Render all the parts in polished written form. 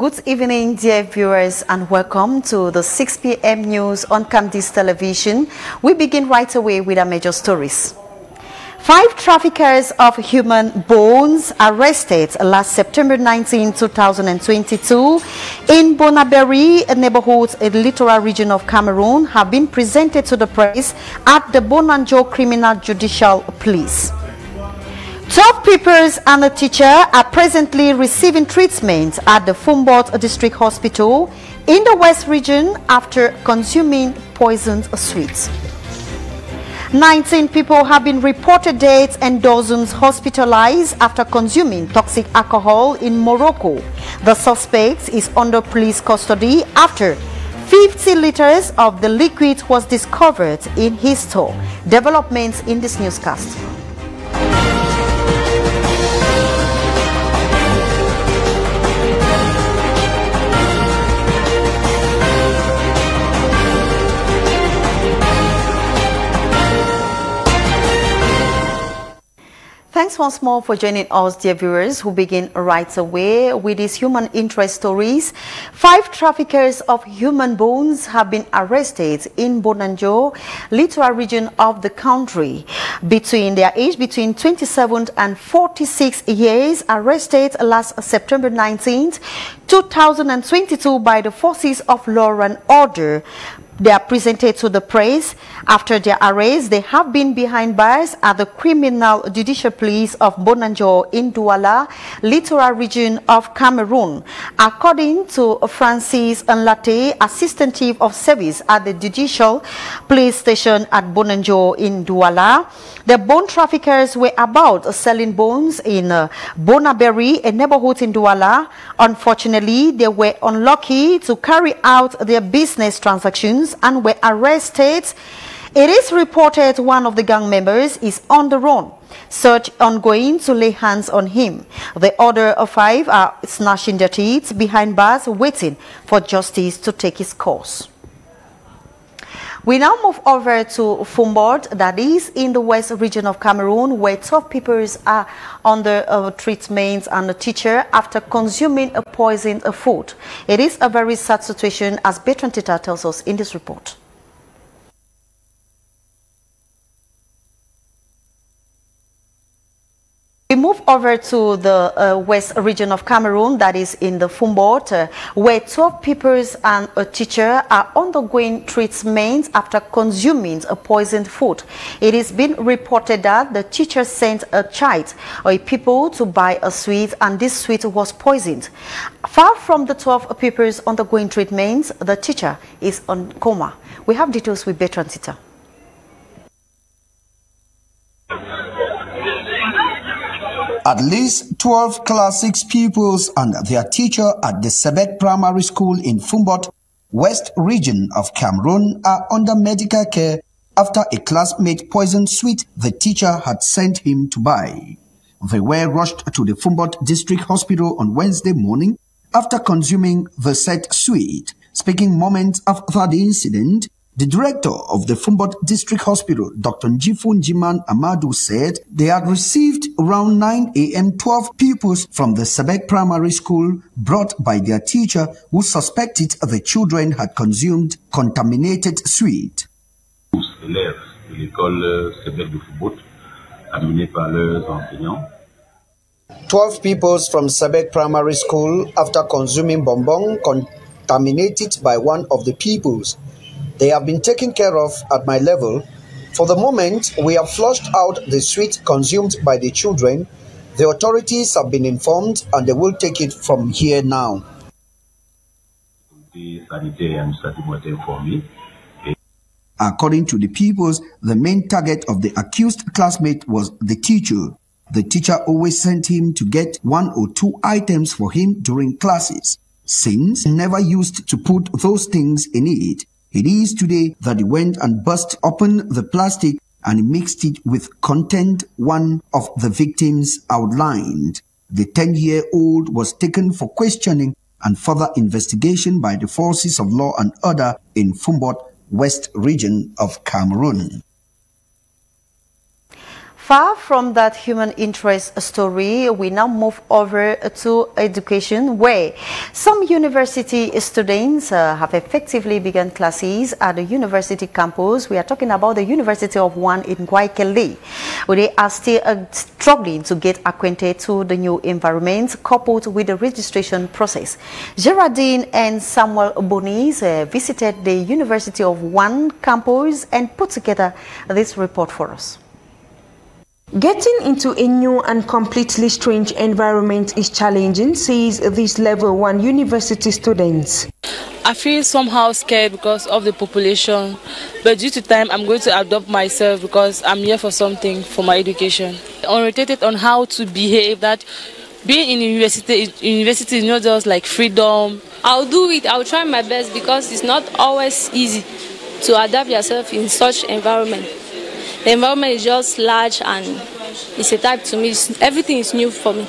Good evening, dear viewers, and welcome to the 6 p.m. news on Camdis Television. We begin right away with our major stories. 5 traffickers of human bones arrested last September 19, 2022 in Bonaberi, a neighborhood in the littoral region of Cameroon, have been presented to the press at the Bonanjo Criminal Judicial Police. 12 pupils and a teacher are presently receiving treatment at the Fumbot District Hospital in the West region after consuming poisoned sweets. 19 people have been reported dead and dozens hospitalized after consuming toxic alcohol in Morocco. The suspect is under police custody after 50 liters of the liquid was discovered in his store. Developments in this newscast. Thanks once more for joining us, dear viewers, who begin right away with these human interest stories. 5 traffickers of human bones have been arrested in Bonanjo, littoral region of the country. Their age between 27 and 46 years, arrested last September 19th, 2022 by the forces of law and order. They are presented to the press. After their arrest, they have been behind bars at the Criminal Judicial Police of Bonanjo in Douala, littoral region of Cameroon. According to Francis Nlate, Assistant Chief of Service at the Judicial Police Station at Bonanjo in Douala, the bone traffickers were about selling bones in Bonaberi, a neighborhood in Douala. Unfortunately, they were unlucky to carry out their business transactions and were arrested. It is reported one of the gang members is on the run. Search ongoing to lay hands on him. The other 5 are snatching their teeth behind bars, waiting for justice to take its course. We now move over to Fumbot, that is in the west region of Cameroon, where 12 people are under treatment and a teacher after consuming a poisoned food. It is a very sad situation, as BrigadeAntiSardinard tells us in this report. We move over to the west region of Cameroon, that is in the Fumbot, where 12 people and a teacher are undergoing treatment after consuming a poisoned food. It has been reported that the teacher sent a child or people to buy a sweet, and this sweet was poisoned. Far from the 12 people undergoing treatment, the teacher is on coma. We have details with BrigadeAntiSardinard. At least 12 Class 6 pupils and their teacher at the Sebek Primary School in Fumbot, West region of Cameroon, are under medical care after a classmate poisoned sweet the teacher had sent him to buy. They were rushed to the Fumbot District Hospital on Wednesday morning after consuming the said sweet. Speaking moments after the incident, the director of the Fumbot District Hospital, Dr. Njifun Jiman Amadou, said they had received around 9 a.m. 12 pupils from the Sebek Primary School brought by their teacher, who suspected the children had consumed contaminated sweet. 12 pupils from Sebek Primary School after consuming bonbon contaminated by one of the pupils. They have been taken care of at my level. For the moment, we have flushed out the sweet consumed by the children. The authorities have been informed and they will take it from here now. According to the pupils, the main target of the accused classmate was the teacher. The teacher always sent him to get 1 or 2 items for him during classes, since he never used to put those things in it. It is today that he went and burst open the plastic and mixed it with content one of the victims outlined. The 10-year-old was taken for questioning and further investigation by the forces of law and order in Fumbot, West region of Cameroon. Far from that human interest story, we now move over to education, where some university students have effectively begun classes at the university campus. We are talking about the University of One in Guayaquil, where they are still struggling to get acquainted to the new environment, coupled with the registration process. Geraldine and Samuel Bonis visited the University of One campus and put together this report for us. Getting into a new and completely strange environment is challenging, says these level 1 university students. I feel somehow scared because of the population, but due to time I'm going to adopt myself because I'm here for something, for my education. Orientated on how to behave, that being in university is not just like freedom. I'll do it, I'll try my best because it's not always easy to adapt yourself in such environment. The environment is just large and it's a type to me. Everything is new for me.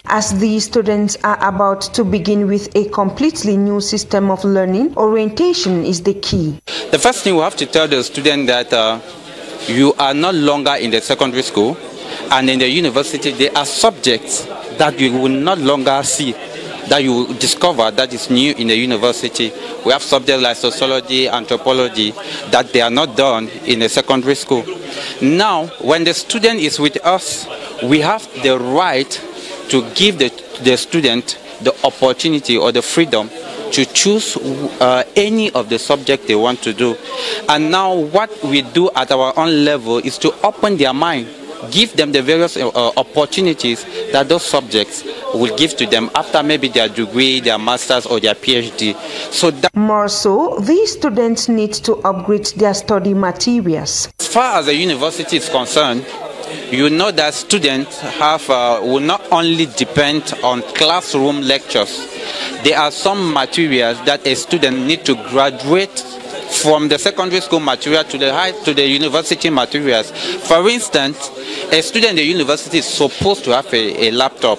As these students are about to begin with a completely new system of learning, orientation is the key. The first thing we have to tell the student that you are no longer in the secondary school, and in the university there are subjects that you will no longer see, that you will discover that is new in the university. We have subjects like sociology, anthropology, that they are not done in the secondary school. Now, when the student is with us, we have the right to give the student the opportunity or the freedom to choose any of the subjects they want to do. And now what we do at our own level is to open their mind, give them the various opportunities that those subjects will give to them after maybe their degree, their master's or their PhD. So that more so, these students need to upgrade their study materials. As far as the university is concerned, you know that students will not only depend on classroom lectures. There are some materials that a student needs to graduate from the secondary school material to the university materials. For instance, a student in the university is supposed to have a laptop.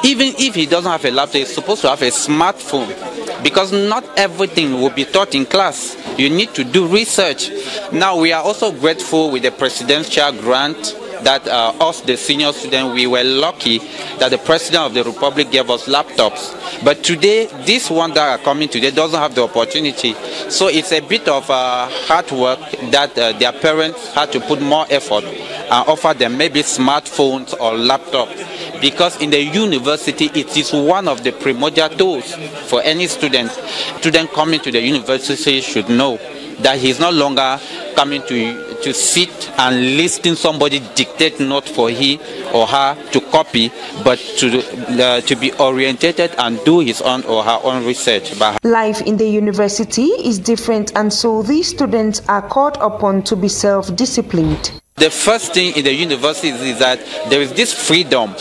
Even if he doesn't have a laptop, he's supposed to have a smartphone, because not everything will be taught in class. You need to do research. Now, we are also grateful with the presidential grant that us, the senior students, we were lucky that the President of the Republic gave us laptops. But today, these ones that are coming today doesn't have the opportunity. So it's a bit of hard work that their parents had to put more effort and offer them maybe smartphones or laptops. Because in the university, it is one of the primordial tools for any student. Student coming to the university should know that he's no longer coming to sit and listen somebody dictate note for he or her to copy, but to be orientated and do his own or her own research. Life in the university is different, and so these students are called upon to be self-disciplined. The first thing in the university is that there is this freedom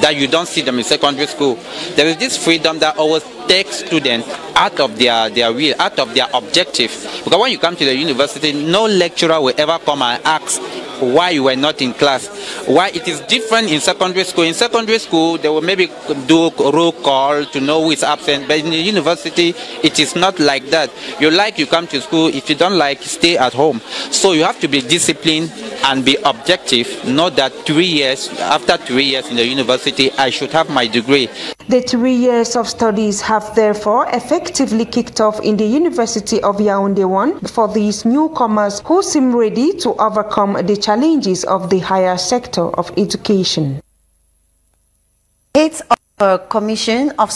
that you don't see them in secondary school. There is this freedom that always takes students out of their will, out of their objective. Because when you come to the university, no lecturer will ever come and ask why you were not in class. Why it is different in secondary school. In secondary school, they will maybe do a roll call to know who is absent, but in the university, it is not like that. You come to school. If you don't like, stay at home. So you have to be disciplined and be objective. Know that after 3 years in the university, I should have my degree. The 3 years of studies have therefore effectively kicked off in the University of Yaoundé 1 for these newcomers who seem ready to overcome the challenges of the higher sector of education. It's a commission of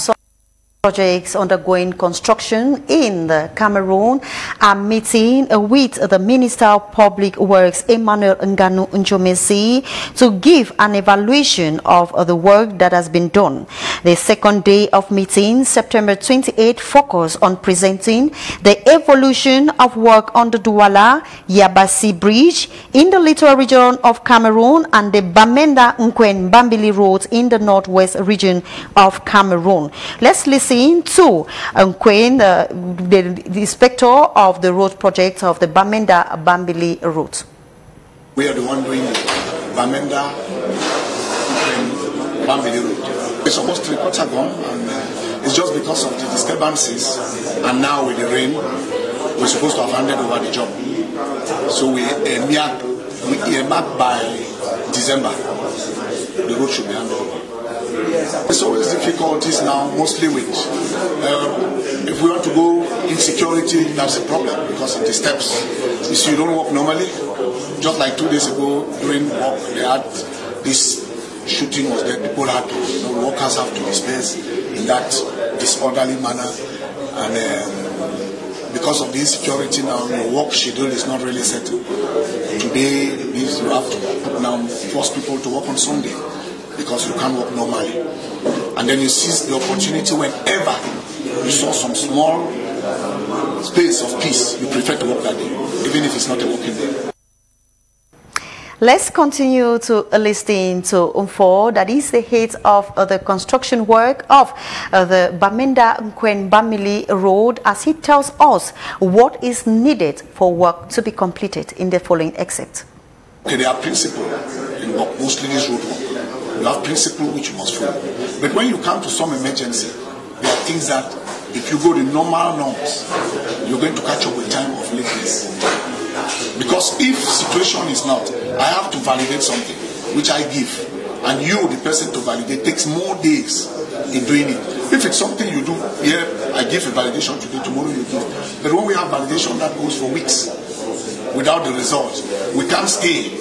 projects undergoing construction in the Cameroon are meeting with the Minister of Public Works, Emmanuel Nganu Njomesi, to give an evaluation of the work that has been done. The second day of meeting, September 28, focused on presenting the evolution of work on the Douala-Yabassi Bridge in the littoral region of Cameroon and the Bamenda-Nkwen-Bambili Road in the northwest region of Cameroon. Let's listen to Nkwen, the inspector of the road project of the Bamenda-Bambili route. We are the one doing the Bamenda-Bambili route. It's almost 3 quarters gone, and it's just because of the disturbances, and now with the rain, we're supposed to have handed over the job. So we earmarked by December, the road should be handed over. There's always difficulties now, mostly with, if we want to go in security, that's a problem because of the steps. You see, you don't walk normally. Just like 2 days ago, during walk, they had this shooting was there. People had to, workers have to disperse in that disorderly manner. And because of the insecurity now, the work schedule is not really settled. Today, you have to now force people to work on Sunday because you can't work normally. And then you seize the opportunity whenever you saw some small space of peace, you prefer to work that day, even if it's not a working day. Let's continue to listen to Umfo, that is the head of the construction work of the Bamenda-Nkwen-Bamili Road, as he tells us what is needed for work to be completed in the following excerpt. Okay, there are principles in work, mostly this road work. You have principles which you must follow. But when you come to some emergency, there are things that if you go the normal norms, you're going to catch up with time of lateness. Because if situation is not, I have to validate something, which I give, and you, the person to validate, takes more days in doing it. If it's something you do, here, I give a validation today, tomorrow you give. But when we have validation, that goes for weeks without the result. We can't stay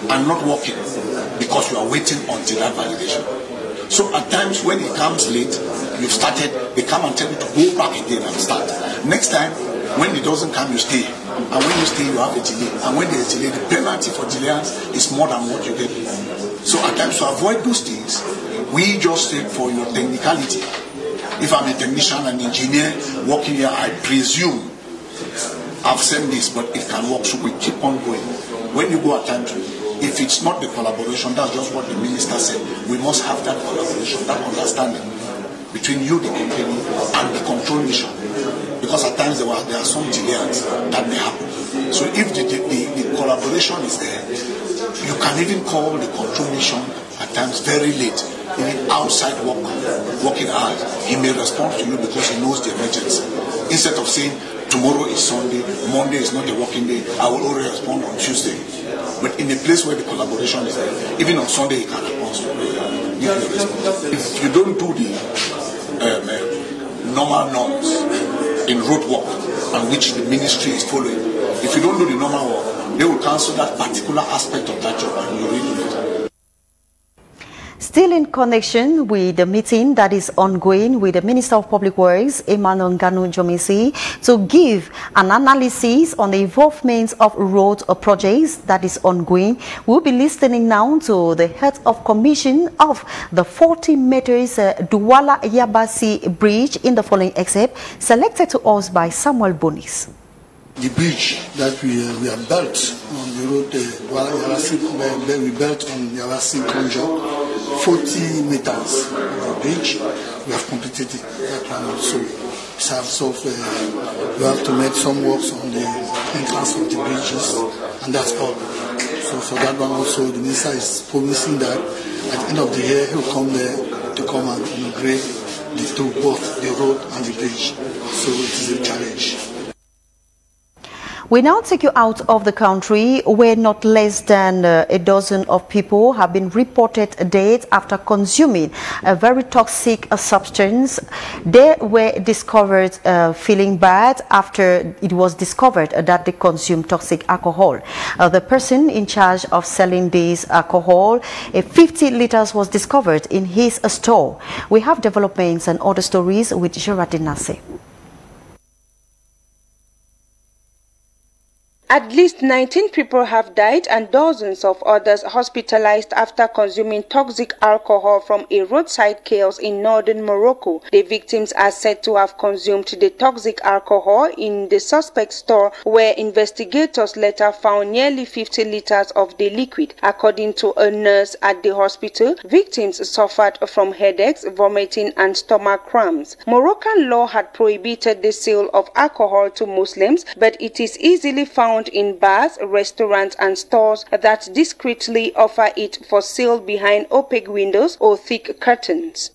and not working because you are waiting until that validation. So at times when it comes late, you've started, they come and tell you to go back again and start. Next time, when it doesn't come, you stay. And when you stay, you have a delay. And when there is delay, the penalty for delayance is more than what you get. So at times, to avoid those things, we just take for your technicality. If I'm a technician and engineer working here, I presume I've sent this, but it can work, so we keep on going. When you go at times, if it's not the collaboration, that's just what the minister said. We must have that collaboration, that understanding between you, the company, and the control mission. Because at times there are some delays that may happen. So if the collaboration is there, you can even call the control mission at times very late, even outside working hours. He may respond to you because he knows the emergency. Instead of saying, tomorrow is Sunday, Monday is not a working day, I will only respond on Tuesday. But in a place where the collaboration is there, even on Sunday, he can respond to you. If you don't do the normal norms in road work, and which the ministry is following, if you don't do the normal work, they will cancel that particular aspect of that job and you redo it. Still in connection with the meeting that is ongoing with the Minister of Public Works, Emmanuel Nganu Jomisi, to give an analysis on the involvement of road projects that is ongoing, we'll be listening now to the head of commission of the 40 meters Douala Yabasi bridge in the following excerpt, selected to us by Samuel Bonis. The bridge that we have built on the road Douala Yabasi, where we built on Yabasi Konjo, 40 meters of the bridge, we have completed it. So we have to make some works on the entrance of the bridges, and that's all. So for that one also, the minister is promising that at the end of the year he will come there to come and inaugurate the two, both the road and the bridge. So it is a challenge. We now take you out of the country, where not less than a dozen of people have been reported dead after consuming a very toxic substance. They were discovered feeling bad after it was discovered that they consumed toxic alcohol. The person in charge of selling this alcohol, 50 liters, was discovered in his store. We have developments and other stories with Gerardine Nasse. At least 19 people have died and dozens of others hospitalized after consuming toxic alcohol from a roadside kiosk in northern Morocco. The victims are said to have consumed the toxic alcohol in the suspect's store, where investigators later found nearly 50 liters of the liquid. According to a nurse at the hospital, victims suffered from headaches, vomiting and stomach cramps. Moroccan law had prohibited the sale of alcohol to Muslims, but it is easily found in bars, restaurants and stores that discreetly offer it for sale behind opaque windows or thick curtains.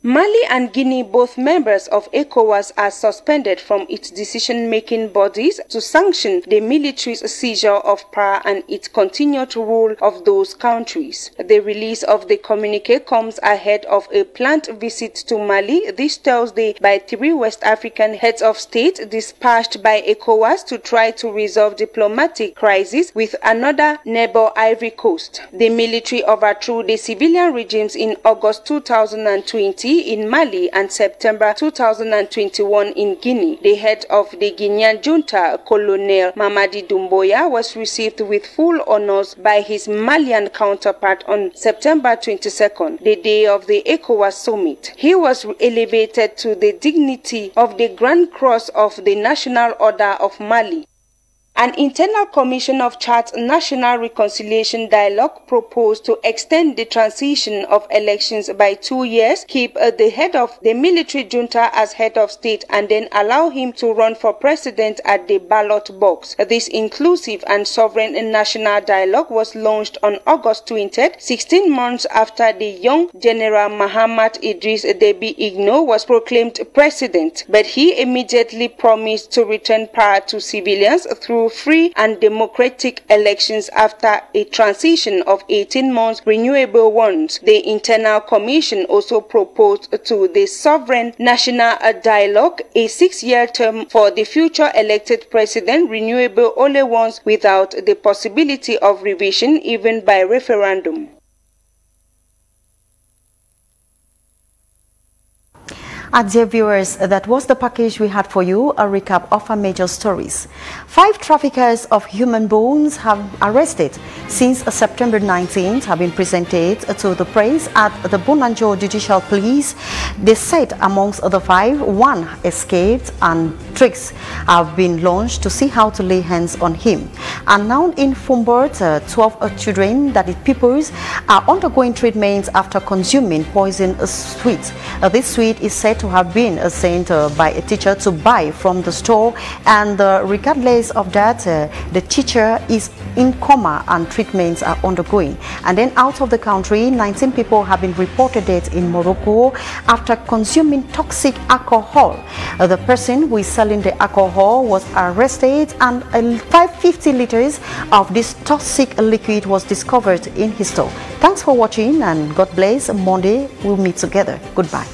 Mali and Guinea, both members of ECOWAS, are suspended from its decision-making bodies to sanction the military's seizure of power and its continued rule of those countries. The release of the communique comes ahead of a planned visit to Mali this Thursday by 3 West African heads of state dispatched by ECOWAS to try to resolve diplomatic crisis with another neighbor, Ivory Coast. The military overthrew the civilian regimes in August 2020 in Mali and September 2021 in Guinea. The head of the Guinean junta, Colonel Mamadi Doumbouya, was received with full honors by his Malian counterpart on September 22nd, the day of the ECOWAS summit. He was elevated to the dignity of the Grand Cross of the National Order of Mali. An internal commission of Chad's National Reconciliation Dialogue proposed to extend the transition of elections by 2 years, keep the head of the military junta as head of state, and then allow him to run for president at the ballot box. This inclusive and sovereign national dialogue was launched on August 20th, 16 months after the young General Mahamat Idris Deby Itno was proclaimed president, but he immediately promised to return power to civilians through free and democratic elections after a transition of 18 months, renewable ones. The internal commission also proposed to the sovereign national dialogue a 6-year term for the future elected president, renewable only once, without the possibility of revision even by referendum. Dear viewers, that was the package we had for you, a recap of our major stories. 5 traffickers of human bones have arrested since September 19th have been presented to the press at the Bonanjo Judicial Police. They said amongst the 5, 1 escaped and tricks have been launched to see how to lay hands on him. And now in Fumbot, 12 children, that is pupils, are undergoing treatment after consuming poison sweet. This sweet is said to have been sent by a teacher to buy from the store, and regardless of that, the teacher is in coma and treatments are undergoing. And then out of the country, 19 people have been reported dead in Morocco after consuming toxic alcohol. The person who is selling the alcohol was arrested, and 550 liters of this toxic liquid was discovered in his store. Thanks for watching, and God bless. Monday we'll meet together. Goodbye.